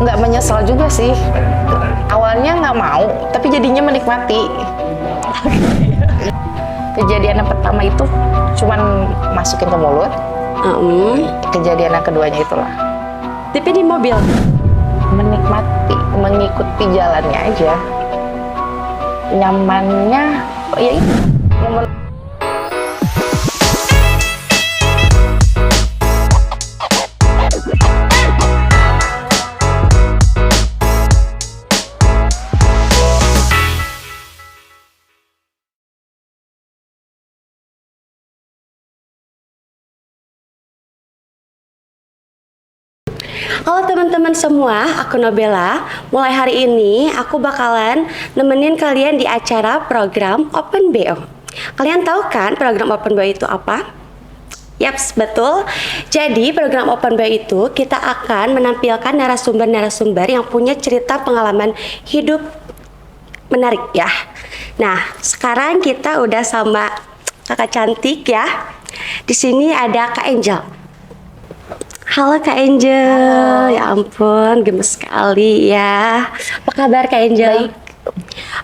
Nggak menyesal juga sih. Awalnya nggak mau, tapi jadinya menikmati. Kejadian yang pertama itu cuman masukin ke mulut. Kejadian yang keduanya itulah. Tapi di mobil? Menikmati, mengikuti jalannya aja. Nyamannya, ya itu. Halo teman-teman semua, aku Nobela. Mulai hari ini aku bakalan nemenin kalian di acara program Open BO. Kalian tahu kan program Open BO itu apa? Yaps, betul. Jadi program Open BO itu kita akan menampilkan narasumber-narasumber yang punya cerita pengalaman hidup menarik ya. Nah, sekarang kita udah sama kakak cantik ya. Di sini ada Kak Angel. Halo Kak Angel. Halo. Ya ampun, gemes sekali ya. Apa kabar Kak Angel? Baik.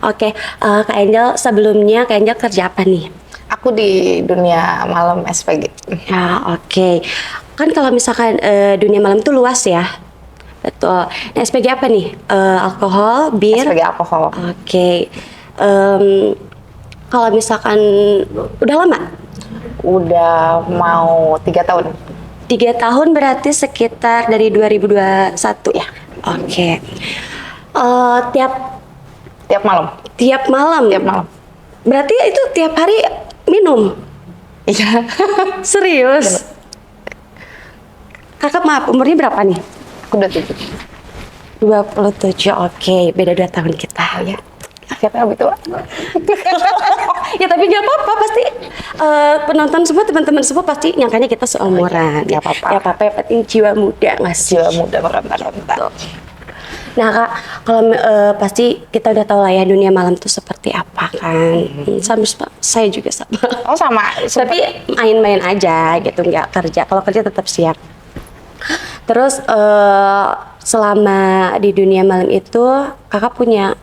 Oke, Kak Angel, sebelumnya Kak Angel kerja apa nih? Aku di dunia malam SPG. Ya, oke. Kan kalau misalkan dunia malam itu luas ya. Betul. Nah, SPG apa nih? Alkohol, bir? SPG alkohol. Oke. Kalau misalkan udah lama? Udah mau 3 tahun. 3 tahun berarti sekitar dari 2021 ya? Oke. Tiap malam. Tiap malam? Tiap malam. Berarti itu tiap hari minum? Iya. Serius? Kakak maaf, umurnya berapa nih? Aku udah 7. 27, oke. Beda 2 tahun kita ya. Akhirnya lebih tua. Ya tapi gak apa-apa, pasti penonton semua, teman-teman semua pasti nyangkanya kita seumuran. Gak apa-apa. Ya apa-apa, yang penting jiwa muda nggak sih? Jiwa muda meronta-ronta. Nah Kak, kalau pasti kita udah tahu lah ya dunia malam itu seperti apa kan. Sama saya juga sama. Oh sama. Tapi main-main aja gitu, nggak kerja. Kalau kerja tetap siap. Terus selama di dunia malam itu kakak punya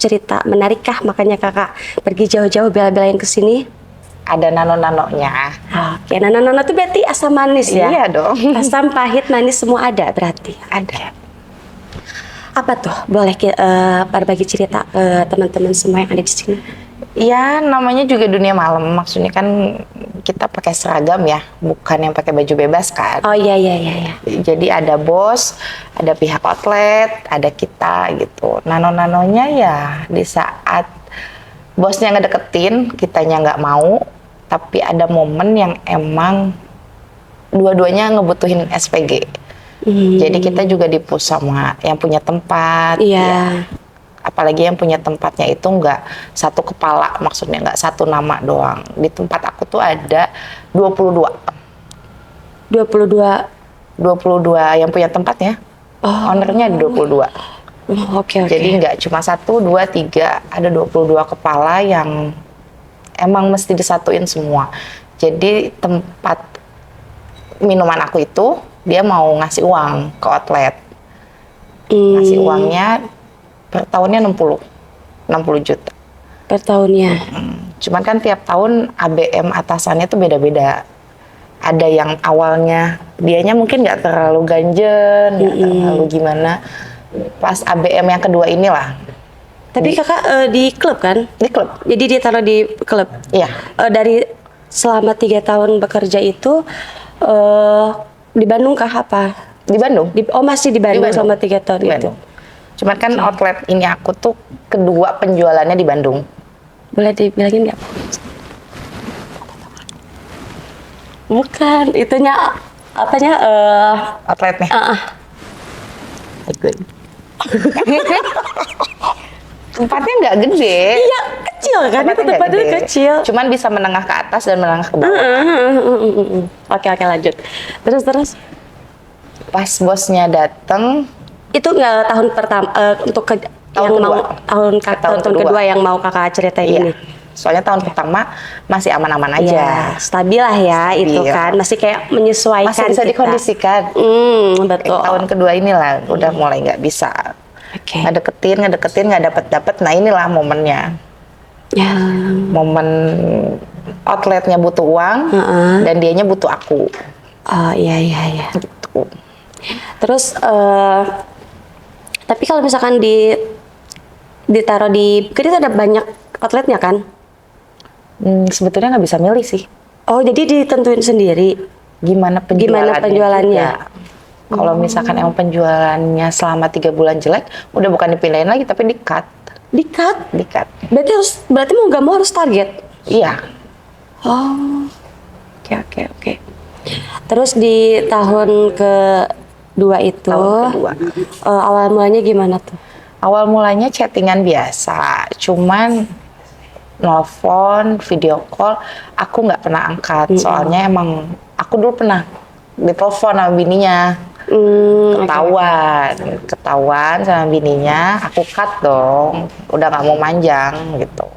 cerita menarik kah? Makanya kakak pergi jauh-jauh bela-belain ke sini? Ada nano-nanonya. Oke, nano-nano itu berarti asam manis ya? Iya dong. Asam, pahit, manis semua ada berarti? Ada. Apa tuh? Boleh berbagi cerita ke teman-teman semua yang ada di sini? Iya, namanya juga dunia malam. Maksudnya kan kita pakai seragam ya, bukan yang pakai baju bebas kan. Oh iya. Jadi ada bos, ada pihak outlet, ada kita gitu. Nano-nanonya ya di saat bosnya ngedeketin, kitanya nggak mau, tapi ada momen yang emang dua-duanya ngebutuhin SPG. Jadi kita juga di-push sama yang punya tempat. Iya. Ya. Apalagi yang punya tempatnya itu nggak satu kepala, maksudnya nggak satu nama doang. Di tempat aku tuh ada 22 yang punya tempatnya. Ownernya ada 22. Oke. Jadi nggak cuma 1, 2, 3, ada 22 kepala yang emang mesti disatuin semua. Jadi tempat minuman aku itu dia mau ngasih uang ke outlet. Ngasih uangnya per tahunnya 60 juta. Per tahunnya? Cuman kan tiap tahun ABM atasannya tuh beda-beda. Ada yang awalnya dianya mungkin nggak terlalu ganjen, nggak terlalu gimana. Pas ABM yang kedua inilah. Tapi kakak di klub kan? Di klub. Jadi dia taruh di klub? Iya. Dari selama 3 tahun bekerja itu di Bandung kah apa? Di Bandung. Masih di Bandung selama 3 tahun itu? Cuman kan outlet ini aku tuh kedua penjualannya di Bandung. Boleh dibilangin nggak? Bukan, itunya apanya? Outletnya. Tempatnya nggak gede. Iya, kecil kan? Itu tempatnya kecil. Cuman bisa menengah ke atas dan menengah ke bawah. Oke, lanjut. Terus? Pas bosnya dateng. Itu nggak tahun pertama untuk tahun kedua yang mau kakak ceritain ini. Ya. Soalnya tahun pertama masih aman-aman aja. Ya, stabil lah ya Stabil. itu kan. Masih kayak menyesuaikan Masih bisa kita. dikondisikan. Betul. Tahun kedua inilah udah mulai nggak bisa. Oke. Ngedeketin, nggak dapet. Nah inilah momennya. Ya. Momen outletnya butuh uang dan dianya butuh aku. Oh iya. Gitu. Terus tapi kalau misalkan ditaruh di, kan itu ada banyak outletnya kan? Sebetulnya nggak bisa milih sih. Oh jadi ditentuin sendiri. Gimana penjualannya? juga. Kalau misalkan emang penjualannya selama 3 bulan jelek, udah bukan dipindahin lagi tapi di-cut. Di-cut? Berarti mau nggak mau harus target? Iya. Oh, oke. Terus di tahun kedua itu, Tahun kedua. Awal mulanya gimana tuh? Awal mulanya chattingan biasa, cuman nelfon, video call, aku nggak pernah angkat. Soalnya emang aku dulu pernah ditelepon sama bininya. Ketahuan sama bininya, aku cut dong, udah nggak mau manjang gitu.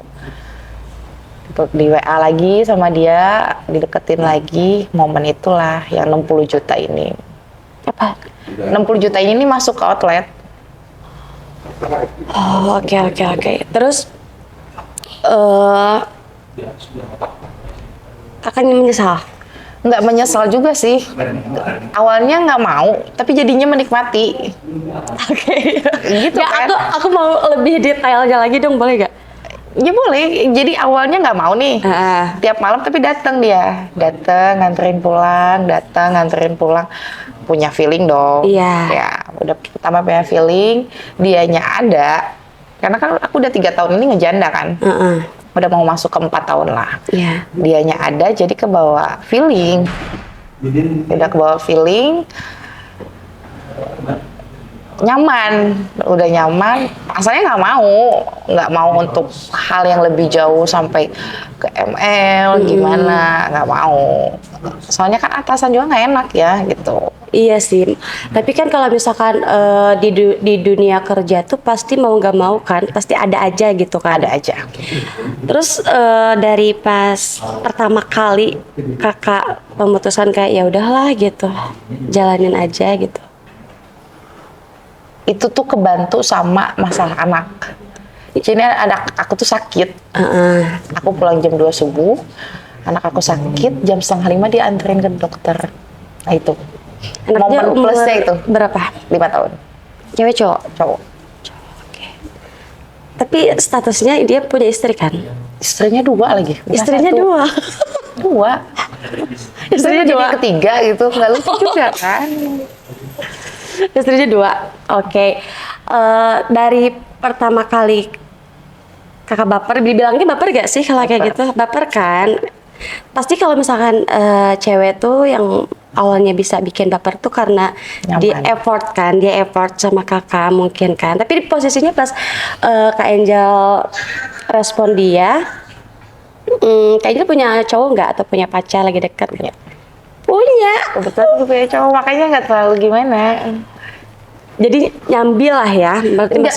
Di WA lagi sama dia, dideketin lagi, momen itulah yang 60 juta ini. Apa? 60 juta ini masuk ke outlet. Oh, oke. Terus kakaknya menyesal? Nggak menyesal juga sih. Awalnya nggak mau, tapi jadinya menikmati. Oke. Gitu Ya, kan? aku mau lebih detailnya lagi dong, boleh gak? Ya boleh. Jadi awalnya nggak mau nih. Tiap malam tapi datang dia. Datang, nganterin pulang. Punya feeling dong. Iya. Ya, udah pertama punya feeling. Dianya ada. Karena kan aku udah 3 tahun ini ngejanda kan. Udah mau masuk ke 4 tahun lah. Iya. Dianya ada, jadi kebawa feeling. Udah kebawa feeling. Udah nyaman. Asalnya nggak mau untuk hal yang lebih jauh sampai ke ML gimana, nggak mau. Soalnya kan atasan juga nggak enak ya gitu. Iya sih, tapi kan kalau misalkan di dunia kerja tuh pasti mau nggak mau kan, pasti ada aja gitu kan. Ada aja. Terus dari pas pertama kali kakak memutuskan kayak ya udahlah gitu, jalanin aja gitu. Itu tuh kebantu sama masalah anak. Jadi anak aku tuh sakit. Aku pulang jam 2 subuh, anak aku sakit, jam 4:30 dia anterin ke dokter. Nah itu. Anaknya Momen plusnya itu. Berapa? 5 tahun. Cewek cowok? Cowok. Oke. Tapi statusnya dia punya istri kan? Istrinya 2 lagi. bukan Istrinya 1. 2. Istrinya 2. Jadi ketiga gitu, nggak lucu juga kan? Istrinya 2. Oke. Dari pertama kali kakak baper, dibilangnya baper gak sih kalau kayak gitu? Baper kan? Pasti kalau misalkan cewek tuh yang awalnya bisa bikin baper tuh karena dia effort sama kakak mungkin kan. Tapi posisinya pas Kak Angel respon dia, Kak Angel punya cowok nggak atau punya pacar lagi dekat gitu? Punya. Kebetulan gue punya cowok, makanya nggak terlalu gimana. Jadi nyambil lah ya.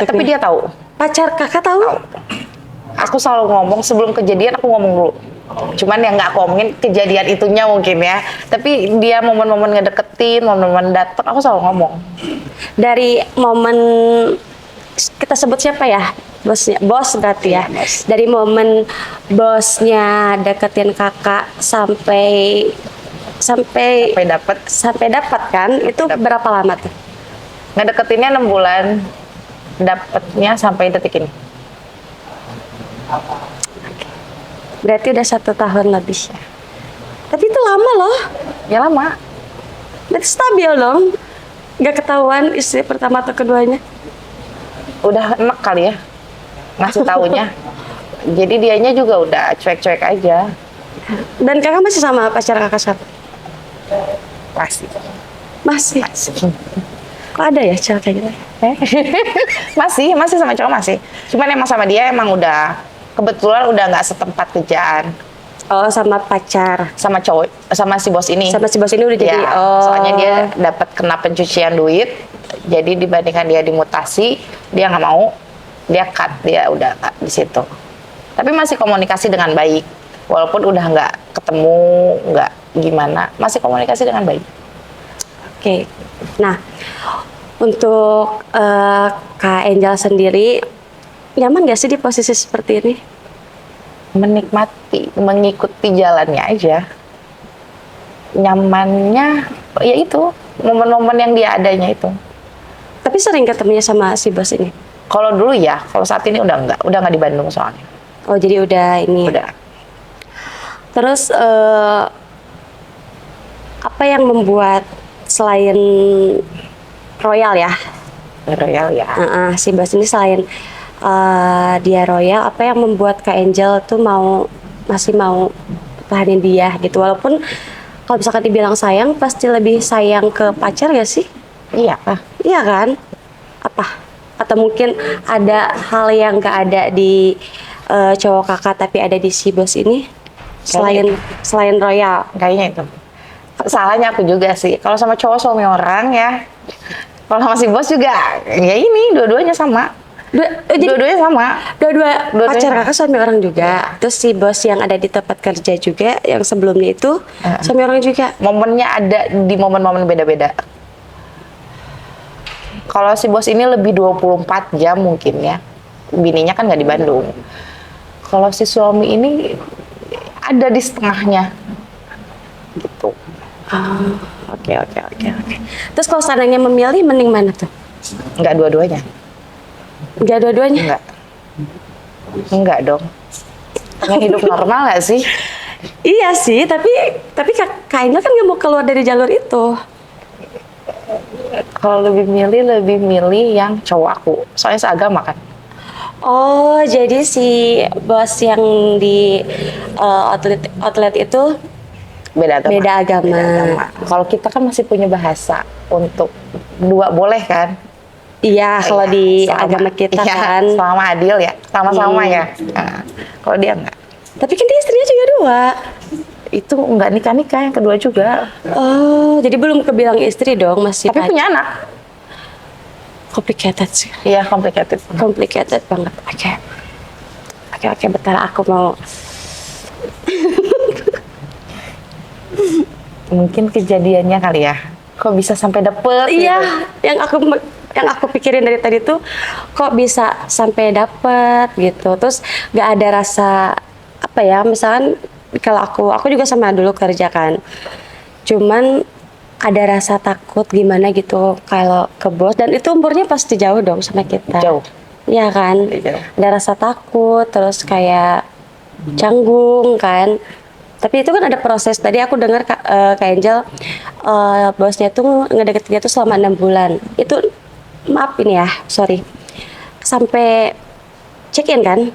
Tapi dia tahu. Pacar kakak tahu? Aku selalu ngomong sebelum kejadian, aku ngomong dulu. Cuman yang nggak aku omongin kejadian itunya mungkin ya. Tapi dia momen-momen ngedeketin, momen-momen dateng, aku selalu ngomong. Dari momen kita sebut siapa ya? Bosnya, bos berarti ya. Iya, bos. Dari momen bosnya deketin kakak sampai dapat kan? Itu berapa lama tuh? Ngedeketinnya 6 bulan, dapetnya sampai detik ini. Berarti udah 1 tahun lebih ya. Tapi itu lama loh. Ya lama. Berarti stabil dong. Gak ketahuan istri pertama atau keduanya. Udah enak kali ya ngasih taunya. Jadi dianya juga udah cuek-cuek aja. Dan kakak masih sama pacar kakak sekarang? Masih. Kok ada ya cewek kayak gitu? masih sama cowok masih. Cuman emang sama dia emang udah kebetulan udah nggak setempat kerjaan. Oh, sama pacar. Sama cowok, sama si bos ini. Sama si bos ini udah jadi. Ya, soalnya dia dapat kena pencucian duit. Jadi dibandingkan dia dimutasi, dia nggak mau. Dia cut, dia udah cut di situ. Tapi masih komunikasi dengan baik. Walaupun udah nggak ketemu, nggak gimana, masih komunikasi dengan baik. Oke. Nah, untuk Kak Angel sendiri, nyaman gak sih di posisi seperti ini? Menikmati, mengikuti jalannya aja. Nyamannya, ya itu, momen-momen yang dia adanya itu. Tapi sering ketemunya sama si bos ini? Kalau dulu ya, kalau saat ini udah nggak di Bandung soalnya. Oh, jadi udah ini. Udah. Terus apa yang membuat selain royal ya, Royal ya. si bos ini selain dia royal, apa yang membuat Kak Angel tuh masih mau tahanin dia gitu? Walaupun kalau misalkan dibilang sayang, pasti lebih sayang ke pacar gak sih? Iya. Iya kan? Apa? Atau mungkin ada hal yang gak ada di cowok kakak tapi ada di si bos ini? Selain royal. Kayaknya itu. Salahnya aku juga sih. Kalau sama cowok suami orang ya. Kalau sama si bos juga, ya ini dua-duanya sama. Dua-duanya sama. Dua-dua Dua-duanya pacar sama. kakak suami orang juga. Terus si bos yang ada di tempat kerja juga, yang sebelumnya itu suami orang juga. Momennya ada di momen-momen beda-beda. Kalau si bos ini lebih 24 jam mungkin ya. Bininya kan nggak di Bandung. Kalau si suami ini ada di setengahnya. Gitu. Oke. Terus kalau seandainya memilih, mending mana tuh? Nggak dua-duanya. Enggak dua-duanya? Enggak. Enggak dong. Yang hidup normal nggak sih? Iya sih, tapi Kak Angel kan nggak mau keluar dari jalur itu. Kalau lebih milih yang cowok aku. Soalnya seagama kan. Oh, jadi si bos yang di outlet itu Beda agama. beda agama. Kalau kita kan masih punya bahasa untuk dua boleh kan? Iya, kalau Iya, di selama- agama kita iya, kan. Selama adil ya, sama-sama ya. Nah, kalau dia enggak. Tapi kan dia istrinya juga dua. Itu enggak nikah-nikah, yang kedua juga. Oh, jadi belum kebilang istri dong, masih Tapi punya anak. complicated sih. Iya, complicated. Complicated banget. Oke, bentar aku mau. Mungkin kejadiannya kali ya. Kok bisa sampai dapet? Iya, gitu? yang aku pikirin dari tadi tuh kok bisa sampai dapet gitu. Terus gak ada rasa apa ya, misalkan kalau aku juga sama dulu kerja kan. Cuman ada rasa takut gimana gitu kalau ke bos, dan itu umurnya pasti jauh dong sama kita. Jauh. Iya kan? Jauh. Ada rasa takut, terus kayak canggung kan. Tapi itu kan ada proses. Tadi aku dengar Kak Angel, bosnya tuh ngedeketin dia tuh selama 6 bulan. Itu maaf ini ya, sorry. Sampai check-in kan?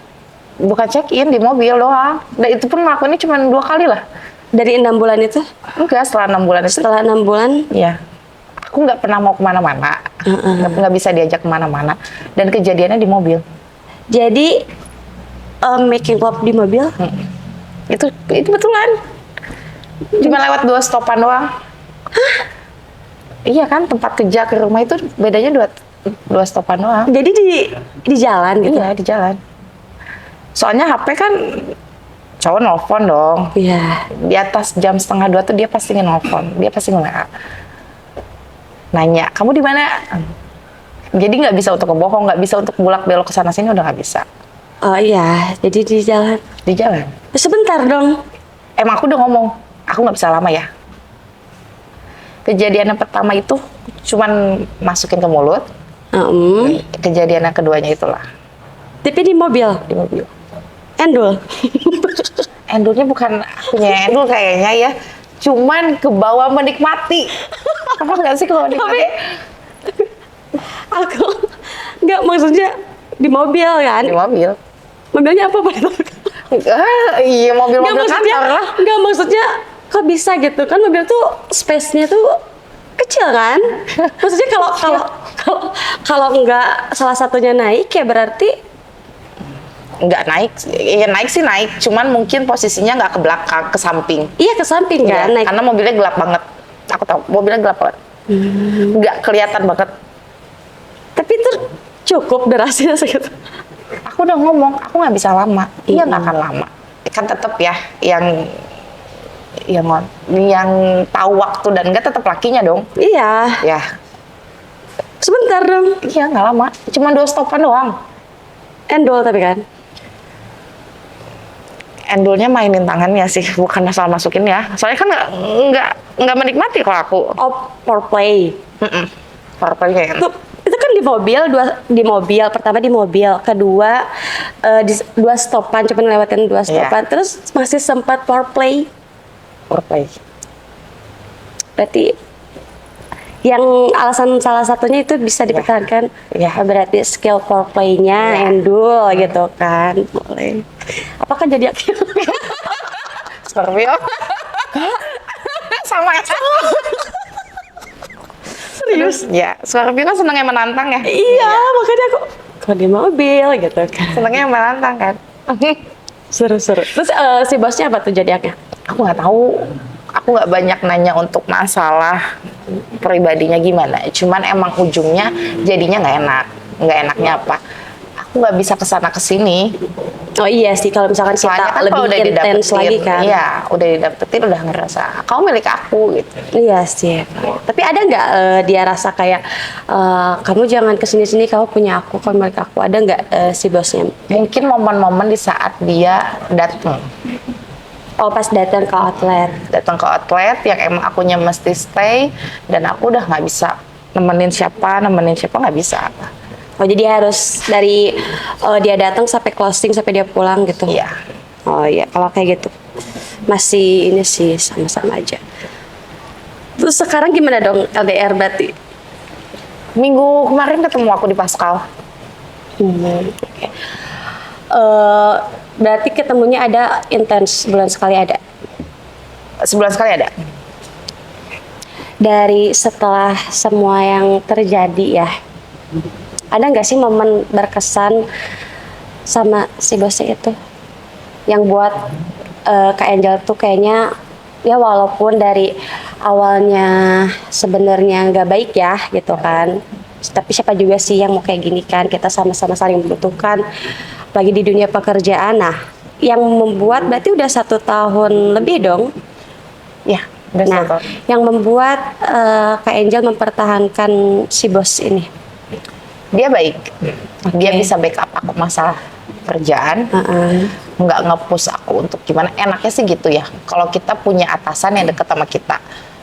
Bukan check-in, di mobil doang. Dan itu pun ngelakuinnya cuma 2 kali lah. Dari 6 bulan itu? Enggak, setelah 6 bulan itu. Setelah 6 bulan? Iya. Aku nggak pernah mau kemana-mana. Nggak bisa diajak kemana-mana. Dan kejadiannya di mobil. Jadi making love di mobil? Itu betulan. Cuma lewat 2 stopan doang. Iya kan, tempat kerja ke rumah itu bedanya 2 stopan doang. Jadi di jalan gitu? Iya, di jalan. Soalnya HP kan cowok nelfon dong. Iya. Di atas jam 1:30 tuh dia pasti nge-nelfon. Dia pasti nge-WA. Nanya, kamu di mana? Jadi nggak bisa untuk ngebohong, nggak bisa untuk bulak belok ke sana sini, udah nggak bisa. Oh iya, jadi di jalan. Di jalan. Sebentar dong. Emang aku udah ngomong, aku nggak bisa lama ya. Kejadian yang pertama itu cuman masukin ke mulut. Kejadian yang keduanya itulah Tapi di mobil? di mobil. Endul? Endulnya bukan punya endul kayaknya ya. Cuman ke bawah menikmati. Apa nggak sih kalau menikmati? Aku nggak, maksudnya di mobil kan? Di mobil. Mobilnya apa Pak? Iya, mobil-mobil maksudnya, kantor lah. nggak maksudnya kok bisa gitu kan, mobil tuh space-nya tuh kecil kan? Maksudnya kalau nggak salah satunya naik ya berarti Nggak naik, iya naik sih naik. Cuman mungkin posisinya nggak ke belakang, ke samping. iya ke samping Iya, kan naik. karena mobilnya gelap banget. Aku tahu, mobilnya gelap banget. Nggak kelihatan banget. Tapi itu cukup durasinya segitu. Aku udah ngomong, aku nggak bisa lama. Iya nggak akan lama. Kan tetap ya yang tahu waktu dan enggak tetap lakinya dong. Iya, Ya, sebentar dong. iya nggak lama. Cuma 2 stopan doang. Endol tapi kan. Endulnya mainin tangannya sih, bukan asal masukin ya. Soalnya kan nggak menikmati kalau aku. Oh, foreplay. Foreplay-nya. Itu kan di mobil, pertama di mobil, kedua di 2 stopan, cuma lewatin 2 stopan, terus masih sempat foreplay. Foreplay. Berarti yang alasan salah satunya itu bisa dipertahankan, berarti skill foreplay-nya endul gitu kan. Boleh. Apakah jadi aktif? Scorpio. Sama. Serius? Ya, Scorpio kan seneng yang menantang ya. Iya, makanya aku kalau di mobil gitu kan. Senengnya yang menantang kan. Seru-seru. Terus si bosnya apa tuh zodiaknya? Aku nggak tahu. Aku nggak banyak nanya untuk masalah pribadinya gimana. Cuman emang ujungnya jadinya nggak enak. Nggak enaknya apa? Aku nggak bisa kesana kesini. Oh iya sih, kalau misalkan Soalnya kita kan lebih kalau udah intens didapetin, lagi kan. Iya, udah didapetin udah ngerasa kau milik aku gitu. Iya sih. Tapi ada nggak dia rasa kayak kamu jangan kesini-sini, kamu punya aku, kamu milik aku. Ada nggak si bosnya? Mungkin momen-momen di saat dia datang. Oh, pas datang ke outlet. Datang ke outlet yang emang akunya mesti stay dan aku udah nggak bisa nemenin siapa nggak bisa. Oh, jadi harus dari dia datang sampai closing sampai dia pulang gitu. Iya. Oh iya, kalau kayak gitu masih ini sih sama-sama aja. Terus sekarang gimana dong LDR berarti? Minggu kemarin ketemu aku di Pascal. Oke. Berarti ketemunya ada intens, bulan sekali ada? Sebulan sekali ada. Dari setelah semua yang terjadi ya, ada nggak sih momen berkesan sama si bosnya itu? Yang buat Kak Angel tuh kayaknya, ya walaupun dari awalnya sebenarnya nggak baik ya gitu kan, tapi siapa juga sih yang mau kayak gini kan, kita sama-sama saling membutuhkan, lagi di dunia pekerjaan. Nah, yang membuat berarti udah 1 tahun lebih dong. Ya, udah Nah, 1 tahun. yang membuat Kak Angel mempertahankan si bos ini. Dia baik. Dia bisa backup aku masalah kerjaan. Nggak nge-push aku untuk gimana. Enaknya sih gitu ya. Kalau kita punya atasan yang deket sama kita,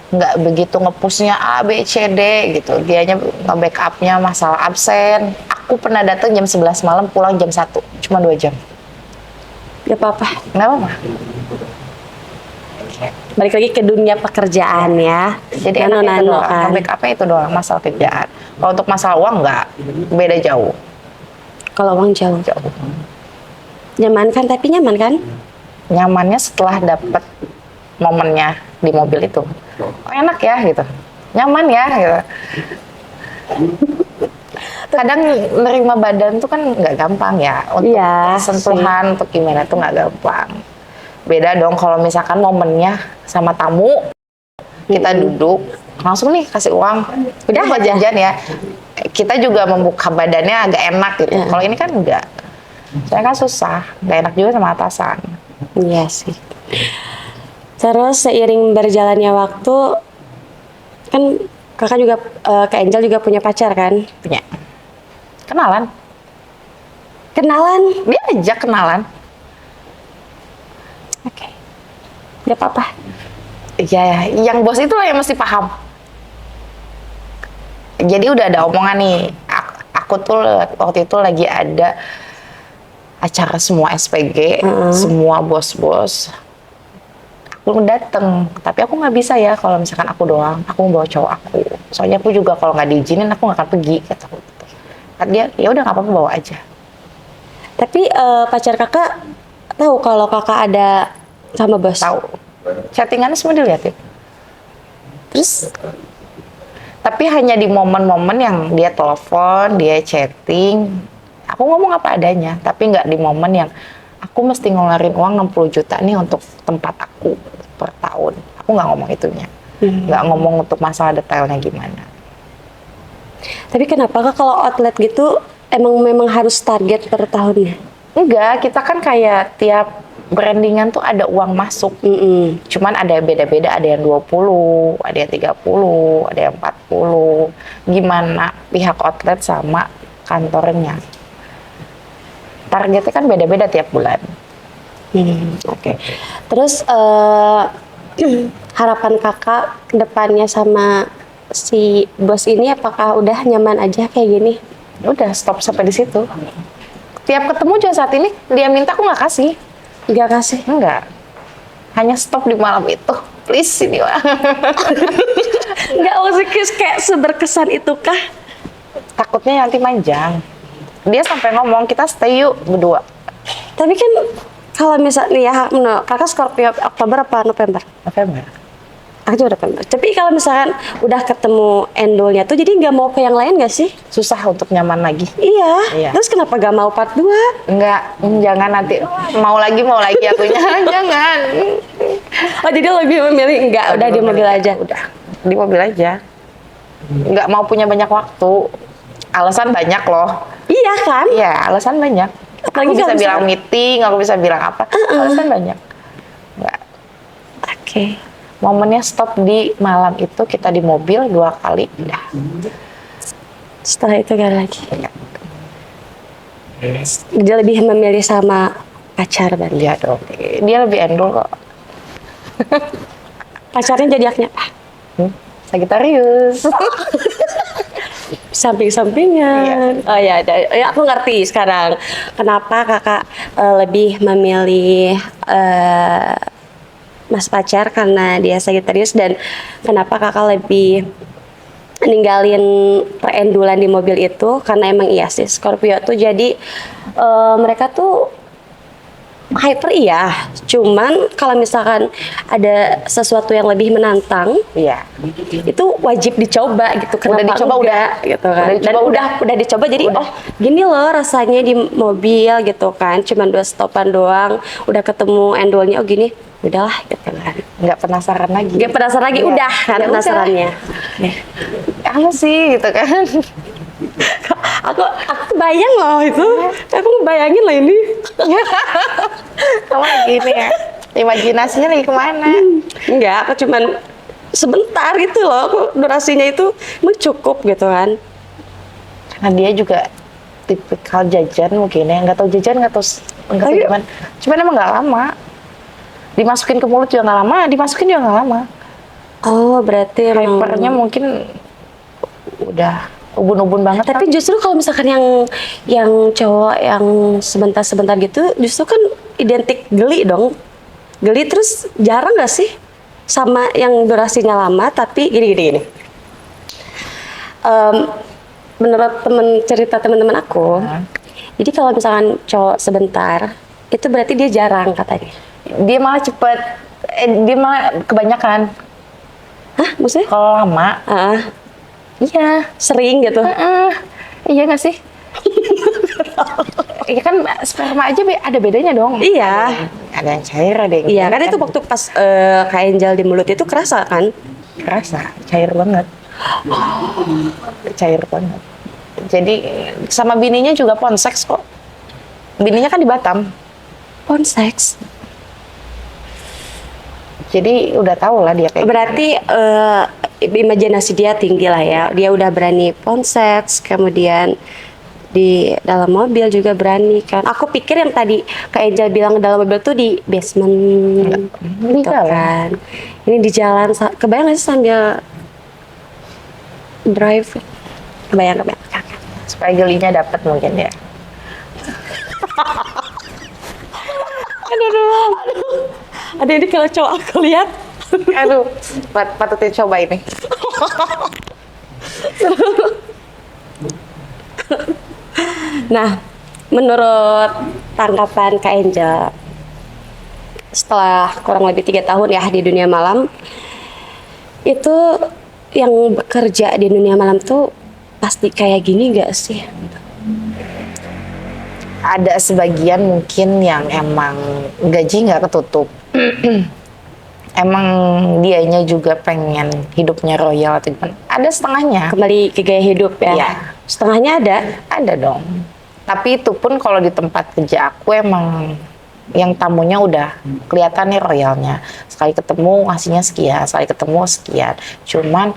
nggak begitu nge-pushnya A, B, C, D gitu. Dianya nge-backupnya masalah absen. Aku pernah datang jam 11 malam, pulang jam 1. Cuma 2 jam. Gak apa-apa. Nggak apa-apa. Balik lagi ke dunia pekerjaan ya. Jadi enaknya itu doang. Nge-backupnya itu doang, masalah kerjaan. Kalau untuk masalah uang nggak. Beda jauh. Kalau uang jauh. Nyaman kan, tapi nyaman kan? Nyamannya setelah dapet momennya di mobil itu. Oh, enak ya gitu. Nyaman ya gitu. Kadang nerima badan tuh kan nggak gampang ya. Untuk sentuhan, untuk gimana tuh nggak gampang. Beda dong kalau misalkan momennya sama tamu, kita duduk, langsung nih kasih uang. Udah buat jajan ya. Kita juga membuka badannya agak enak gitu. Kalau ini kan enggak. Saya kan susah, nggak enak juga sama atasan. Iya sih. Terus seiring berjalannya waktu, kan kakak juga, Kak Angel juga punya pacar kan? Punya. Kenalan. Kenalan? Dia ajak kenalan. Oke. Gak apa-apa. Ya, yang bos itu lah yang mesti paham. Jadi udah ada omongan nih. Aku tuh waktu itu lagi ada acara semua SPG, semua bos-bos. Aku dateng, tapi aku nggak bisa ya kalau misalkan aku doang. Aku mau bawa cowok aku. Soalnya aku juga kalau nggak diizinin aku nggak akan pergi. Kata aku gitu. Dia ya udah nggak apa-apa, bawa aja. Tapi pacar kakak tahu kalau kakak ada sama bos? Tahu. Chattingannya semua dilihatin. Terus? Tapi hanya di momen-momen yang dia telepon, dia chatting, aku ngomong apa adanya. Tapi nggak di momen yang aku mesti ngeluarin uang 60 juta nih untuk tempat aku per tahun. Aku nggak ngomong itunya. Nggak ngomong untuk masalah detailnya gimana. Tapi kenapa kak kalau outlet gitu, emang memang harus target per tahunnya? Enggak, kita kan kayak tiap brandingan tuh ada uang masuk. Cuman ada yang beda-beda, ada yang 20, ada yang 30, ada yang 40. Gimana pihak outlet sama kantornya. Targetnya kan beda-beda tiap bulan. Oke. Terus harapan kakak ke depannya sama si bos ini apakah udah nyaman aja kayak gini? Udah stop sampai di situ. Tiap ketemu juga saat ini dia minta aku nggak kasih. Nggak kasih? Enggak. Hanya stop di malam itu. Please ini mah. Nggak usah kayak seberkesan itu kah? Takutnya nanti manjang. Dia sampai ngomong kita stay yuk berdua. Tapi kan kalau misalnya ya, kakak Scorpio Oktober apa November? November. Aku juga November. Tapi kalau misalkan udah ketemu endolnya tuh, jadi nggak mau ke yang lain nggak sih? Susah untuk nyaman lagi. Iya. Iya. Terus kenapa gak mau part 2? Enggak, jangan nanti mau lagi akunya. Jangan. Oh jadi lebih memilih enggak, udah di mobil aja. Udah, di mobil aja. Enggak mau punya banyak waktu. Alasan banyak loh. Iya kan? Iya, alasan banyak. Apalagi Aku bisa kalau bilang misalkan- meeting, aku bisa bilang apa. Alasan banyak. Enggak. Oke. Momennya stop di malam itu, kita di mobil 2 kali. Udah. Setelah itu gak lagi. Enggak. Dia lebih memilih sama pacar berarti. Iya dong. Dia lebih endul kok. Pacarnya zodiaknya apa? Sagittarius. Samping-sampingan. Oh ya, ya aku ngerti sekarang. Kenapa kakak lebih memilih mas pacar karena dia Sagittarius, dan kenapa kakak lebih ninggalin peendulan di mobil itu karena emang iya sih Scorpio tuh jadi mereka tuh hyper iya, cuman kalau misalkan ada sesuatu yang lebih menantang Iya. itu wajib dicoba gitu. Kenapa dicoba, enggak, udah. gitu kan. Udah dicoba, Dan udah dicoba jadi oh gini loh rasanya di mobil gitu kan, cuman 2 stopan doang udah ketemu endolnya, oh gini udahlah gitu kan. Nggak penasaran lagi. Gak penasaran lagi, Iya. udah kan Ya udah. penasarannya. Apa sih gitu kan. aku bayang loh itu, aku bayangin lah ini. Kamu lagi ini ya, imajinasinya lagi kemana? Enggak, aku cuman sebentar gitu loh, aku durasinya itu emang cukup gitu kan. Karena dia juga tipikal jajan mungkin ya, nggak tahu jajan, nggak tahu Tapi- gimana. Cuman emang nggak lama. Dimasukin ke mulut juga nggak lama, dimasukin juga nggak lama. Oh berarti emang- Hypernya mungkin udah ubun-ubun banget. Tapi justru kalau misalkan yang cowok yang sebentar-sebentar gitu, justru kan identik geli dong. Geli terus jarang gak sih sama yang durasinya lama tapi gini. Menurut cerita teman-teman aku, jadi kalau misalkan cowok sebentar, itu berarti dia jarang katanya. Dia malah cepet, dia malah kebanyakan. Hah, maksudnya? Kalau lama, Ah, iya. sering gitu. Iya nggak sih? Iya kan sperma aja ada bedanya dong. Iya. Ada yang cair, ada yang Iya kan itu waktu pas Kak Angel di mulut itu kerasa kan? kerasa, cair banget. Cair banget. Jadi sama bininya juga ponseks kok. Bininya kan di Batam. Ponseks. Jadi udah tahu lah dia kayak Berarti imajinasi dia tinggi lah ya. Dia udah berani ponseks, kemudian di dalam mobil juga berani kan. Aku pikir yang tadi Kak Angel bilang dalam mobil tuh di basement Di gitu jalan. kan. Ini di jalan, kebayang gak sih sambil drive? Kebayang. supaya gelinya dapat mungkin ya. Aduh. Ada ini kalau cowok aku lihat. Aduh, patutin coba ini. Nah, menurut tanggapan Kak Angel, setelah kurang lebih 3 tahun ya di dunia malam, itu yang bekerja di dunia malam tuh pasti kayak gini gak sih? Ada sebagian mungkin yang emang gaji nggak ketutup. Emang dianya juga pengen hidupnya royal atau gimana. Ada setengahnya. Kembali ke gaya hidup ya? Ya, Setengahnya ada. Ada dong. Tapi itu pun kalau di tempat kerja aku emang yang tamunya udah kelihatan nih royalnya. Sekali ketemu ngasihnya sekian, sekali ketemu sekian. Cuman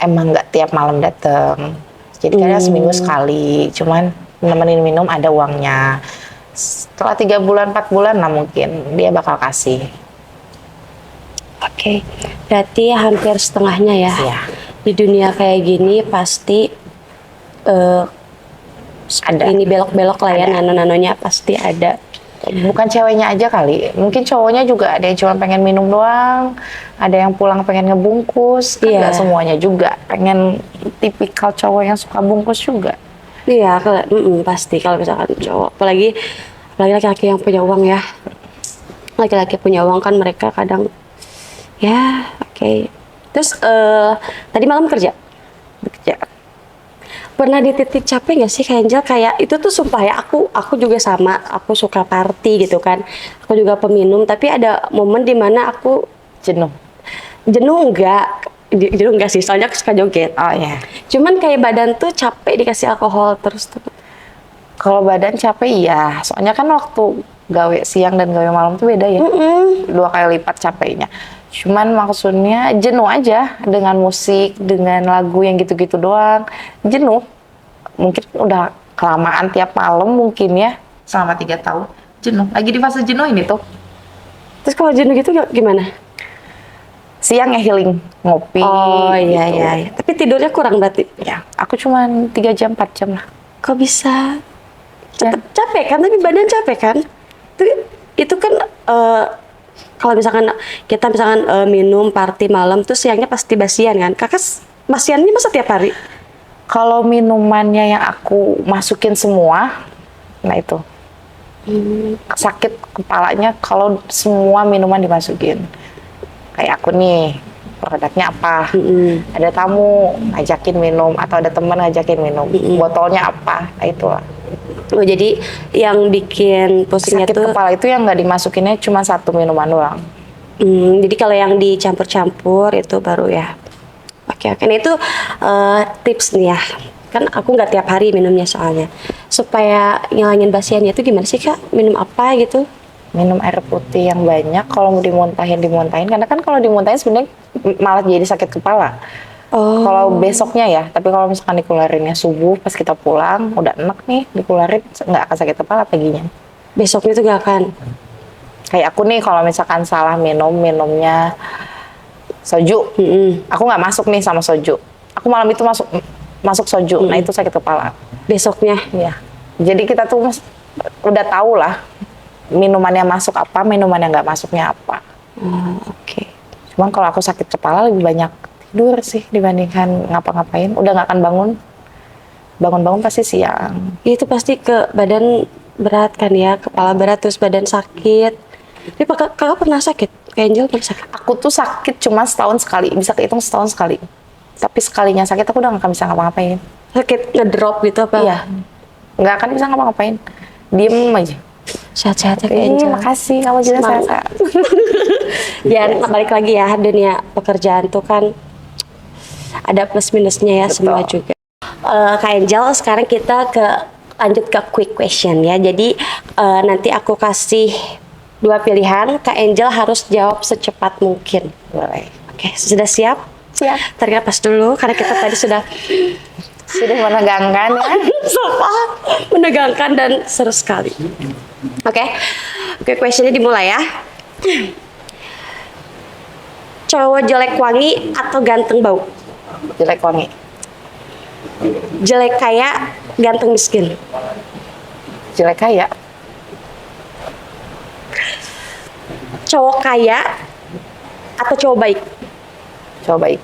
emang nggak tiap malam dateng. Jadi kadang seminggu sekali. Cuman nemenin minum ada uangnya. Setelah 3 bulan, 4 bulan lah mungkin dia bakal kasih. Oke, berarti hampir setengahnya ya. Iya. Di dunia kayak gini pasti Ada. ini belok-belok lah ya, nano-nanonya pasti ada. Bukan ceweknya aja kali, mungkin cowoknya juga ada yang cuma pengen minum doang, ada yang pulang pengen ngebungkus, kan Iya. nggak semuanya juga pengen tipikal cowok yang suka bungkus juga. Iya, pasti kalau misalkan cowok, apalagi laki-laki yang punya uang ya. Laki-laki punya uang kan mereka kadang ya oke. Terus tadi malam bekerja. Pernah di titik capek nggak sih Kak Angel? Kayak itu tuh sumpah ya, aku juga sama, aku suka party gitu kan. Aku juga peminum, tapi ada momen dimana aku Jenuh. jenuh enggak sih, soalnya aku suka joget. Oh ya. Cuman kayak badan tuh capek dikasih alkohol terus tuh. Kalau badan capek iya, soalnya kan waktu gawe siang dan gawe malam tuh beda ya. 2 kali lipat capeknya. Cuman maksudnya jenuh aja dengan musik, dengan lagu yang gitu-gitu doang. Jenuh. Mungkin udah kelamaan tiap malam mungkin ya. Selama 3 tahun. Jenuh. Lagi di fase jenuh ini tuh. Terus kalau jenuh gitu gimana? Siang ya healing, ngopi. Oh iya gitu. iya. Tapi tidurnya kurang berarti. Ya, aku cuman 3 jam, 4 jam lah. Kok bisa? Ya. Tetap capek kan, tapi badan capek kan? Itu kan kalau misalkan kita minum party malam tuh siangnya pasti basian kan? Kakak basiannya masa tiap hari? Kalau minumannya yang aku masukin semua, nah itu. Sakit kepalanya kalau semua minuman dimasukin. Kayak aku nih, produknya apa? Ada tamu ngajakin minum atau ada teman ngajakin minum. Botolnya apa? Nah itulah. Oh jadi yang bikin pusingnya Sakit tuh. kepala itu yang nggak dimasukinnya cuma 1 minuman doang. Jadi kalau yang dicampur-campur itu baru ya. Oke. Nah itu tips nih ya. Kan aku nggak tiap hari minumnya soalnya. Supaya ngilangin basiannya itu gimana sih Kak? Minum apa gitu? Minum air putih yang banyak. Kalau mau dimuntahin. Karena kan kalau dimuntahin sebenarnya malah jadi sakit kepala. Oh. Kalau besoknya ya. Tapi kalau misalkan dikeluarinnya subuh pas kita pulang, udah enak nih dikeluarin, nggak akan sakit kepala paginya. Besoknya tuh gak akan. Kayak aku nih kalau misalkan salah minumnya soju. Aku nggak masuk nih sama soju. Aku malam itu masuk soju. Nah itu sakit kepala. Besoknya. Ya. Jadi kita tuh udah tahu lah minumannya masuk apa, minuman yang nggak masuknya apa. Oke. Cuman kalau aku sakit kepala lebih banyak tidur sih dibandingkan ngapa-ngapain. Udah nggak akan bangun. Bangun-bangun pasti siang. Itu pasti ke badan berat kan ya, kepala berat terus badan sakit. Tapi kakak pernah sakit? Kayak Angel pernah sakit? Aku tuh sakit cuma setahun sekali, bisa kehitung setahun sekali. Tapi sekalinya sakit aku udah nggak akan bisa ngapa-ngapain. Sakit ngedrop gitu apa? Iya, nggak akan bisa ngapa-ngapain. Diem aja. Sehat-sehat ya Kak Angel. Makasih, kamu juga Semangat. sehat. Ya balik lagi ya, dunia pekerjaan tuh kan ada plus minusnya ya. Betul. Semua juga. Kak Angel, sekarang kita lanjut ke quick question ya. Jadi nanti aku kasih 2 pilihan, Kak Angel harus jawab secepat mungkin. Boleh. Oke, sudah siap? Siap. Tarik nafas dulu karena kita tadi sudah Sudah menegangkan ya. sumpah menegangkan dan seru sekali. Oke, questionnya dimulai ya. Cowok jelek wangi atau ganteng bau? Jelek wangi. Jelek kaya, ganteng miskin? Jelek kaya. Cowok kaya atau cowok baik? Coba baik.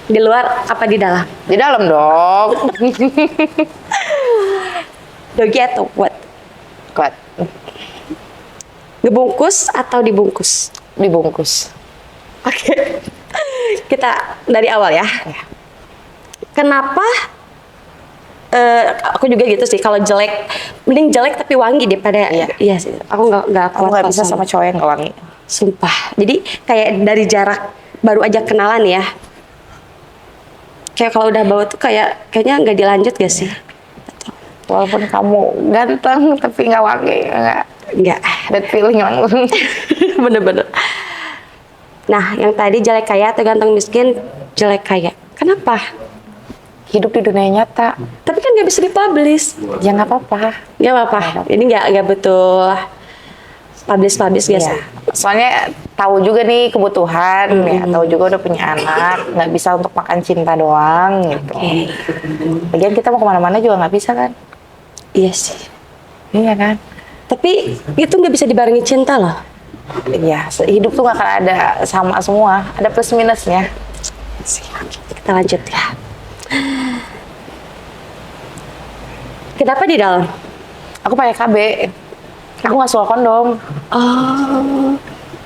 Di luar apa di dalam? Di dalam dong. Dogi atau what? Kuat. Ngebungkus atau dibungkus? Dibungkus. Oke. Kita dari awal ya. Kenapa? Aku juga gitu sih. Kalau jelek, mending jelek tapi wangi daripada. Iya sih. Aku nggak Aku kuat nggak bisa sama sama cowok yang nggak wangi. sumpah. Jadi kayak dari jarak baru aja kenalan ya. Kayak kalau udah bau tuh kayaknya nggak dilanjut gak sih? Walaupun kamu ganteng tapi nggak wangi, Nggak. bad feeling langsung. Bener-bener. Nah, yang tadi jelek kaya atau ganteng miskin, jelek kaya. Kenapa? Hidup di dunia nyata, Tapi kan nggak bisa dipublish. ya nggak apa-apa. Nggak apa-apa. Ini nggak butuh publish guys. Iya. Soalnya tahu juga nih kebutuhan, ya tahu juga udah punya anak, nggak bisa untuk makan cinta doang gitu. Oke. Lagian kita mau kemana-mana juga nggak bisa kan? Iya sih. Iya kan? Tapi itu nggak bisa dibarengi cinta loh. Iya, hidup tuh nggak akan ada sama semua, ada plus minusnya. Kita lanjut ya. Kenapa di dalam? Aku pakai KB, aku nggak suka kondom. Oh.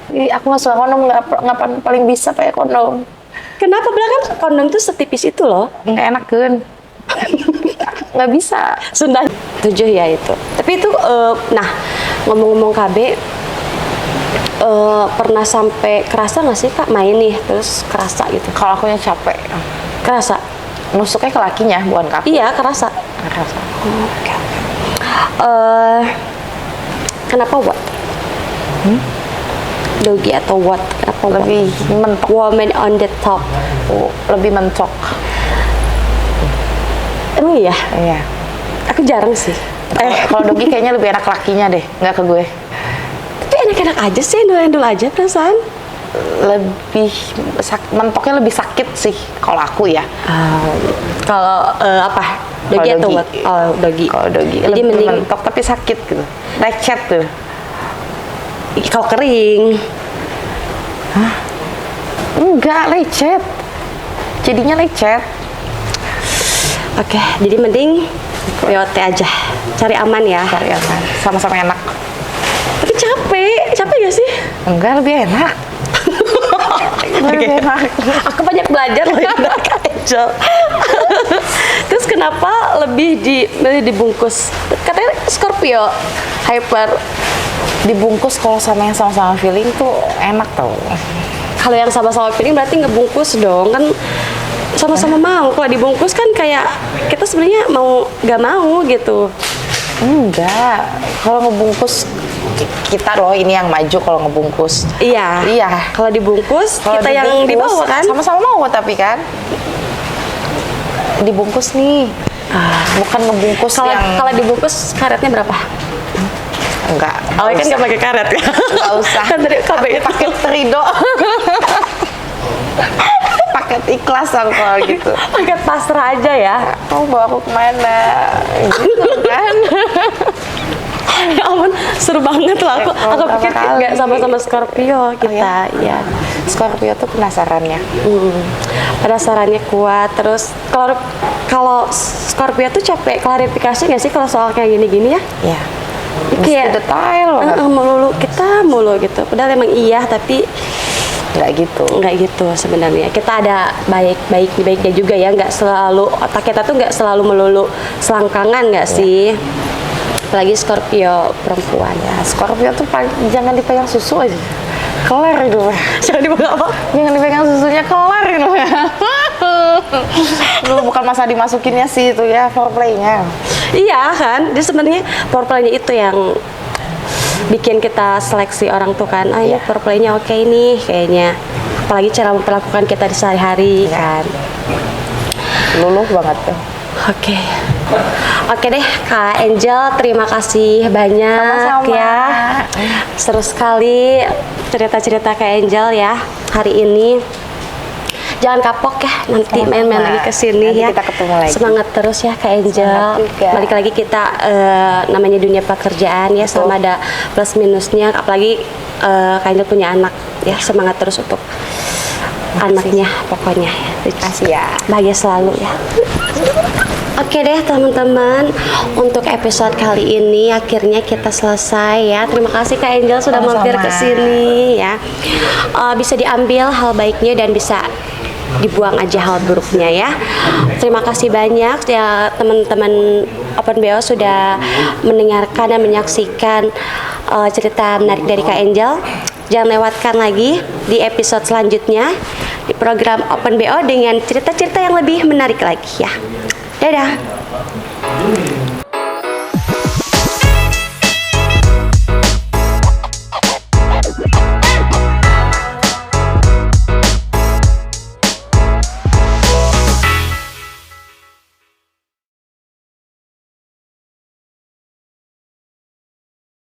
Aku nggak suka kondom, nggak paling bisa pakai kondom. Kenapa? Belakang kondom tuh setipis itu loh. Nggak enak kan? Nggak bisa. Sudah 7 ya itu. Tapi itu, nah ngomong-ngomong KB, pernah sampai kerasa nggak sih Kak main nih terus kerasa gitu? Kalau akunya capek, Kerasa? nusuknya ke lakinya bukan ke aku. Iya kerasa. Ngerasa. Oke. Kenapa what? Doggy atau what? Kenapa what? Lebih mentok, Woman on the top. lebih mentok. Emang iya? Iya. Aku jarang sih. Kalau Dogi kayaknya lebih enak lakinya deh, nggak ke gue. Tapi enak-enak aja sih, endul-endul aja perasaan. Lebih mentoknya lebih sakit sih kalau aku ya. Kalau apa? Doggy Kalau atau doggy. what? Oh, doggy. Kalau Dogi Jadi lebih mending mentok tapi sakit gitu. Lecet tuh. kalau kering. Enggak, lecet. Jadinya lecet. Oke, jadi mending POT aja. Cari aman ya. Cari aman, sama-sama enak. Tapi capek gak sih? Enggak, lebih enak. Lebih enak. Aku banyak belajar loh ya dari Kak Angel. Terus kenapa lebih dibungkus? Katanya Scorpio hyper. Dibungkus kalau sama yang sama-sama feeling tuh enak tau. Kalau yang sama-sama feeling berarti ngebungkus dong kan sama-sama mau. Kalau dibungkus kan kayak kita sebenarnya mau gak mau gitu. Enggak, kalau ngebungkus kita loh ini yang maju kalau ngebungkus. Iya. Iya. Kalau dibungkus Kalau kita yang dibungkus, dibawa kan. sama-sama mau tapi kan dibungkus nih. Bukan ngebungkus Kalau yang kalau dibungkus karetnya berapa? enggak. Oh kan nggak pakai karet ya? Enggak usah. Kan dari KB itu Paket terido. Paket ikhlas aku kalau gitu. paket pasrah aja ya. Kamu bawa aku kemana? Gitu kan. Ya ampun, seru banget lah aku. Aku berapa pikir kali? nggak sama-sama Scorpio kita, ya. Scorpio tuh penasarannya. Penasarannya kuat. Terus kalau Scorpio tuh capek klarifikasi nggak sih kalau soal kayak gini-gini ya? Iya. Kayak Detail banget. mulu kita. Padahal emang iya, tapi Nggak gitu. nggak gitu sebenarnya. Kita ada baiknya juga ya. Nggak selalu otak kita tuh nggak selalu melulu selangkangan nggak sih? Apalagi Scorpio perempuan ya. Scorpio tuh jangan dipegang susu aja. Kelar itu. Jangan dibawa apa? Jangan dipegang susunya, kelar itu. Lu bukan masa dimasukinnya sih itu ya, foreplaynya. Iya kan, jadi sebenarnya foreplay-nya itu yang bikin kita seleksi orang tuh kan. Ah ini foreplay-nya oke nih kayaknya. Apalagi cara memperlakukan kita di sehari-hari kan. Luluh banget tuh. Oke deh Kak Angel, terima kasih banyak Sama-sama. ya. Seru sekali cerita-cerita Kak Angel ya hari ini. Jangan kapok ya, nanti Sama-sama. main-main lagi ke sini Nanti ya. kita ketemu lagi. Semangat terus ya Kak Angel. Semangat juga. Balik lagi kita namanya dunia pekerjaan ya, sama ada plus minusnya. Apalagi Kak Angel punya anak ya, semangat terus untuk anaknya pokoknya. Makasih ya. Bahagia selalu ya. Oke deh teman-teman, untuk episode kali ini akhirnya kita selesai ya. Terima kasih Kak Angel sudah Sama-sama. mampir ke sini ya. Bisa diambil hal baiknya dan bisa dibuang aja hal buruknya ya. Terima kasih banyak ya teman-teman Open BO sudah mendengarkan dan menyaksikan cerita menarik dari Kak Angel. Jangan lewatkan lagi di episode selanjutnya di program Open BO dengan cerita-cerita yang lebih menarik lagi ya. Dadah.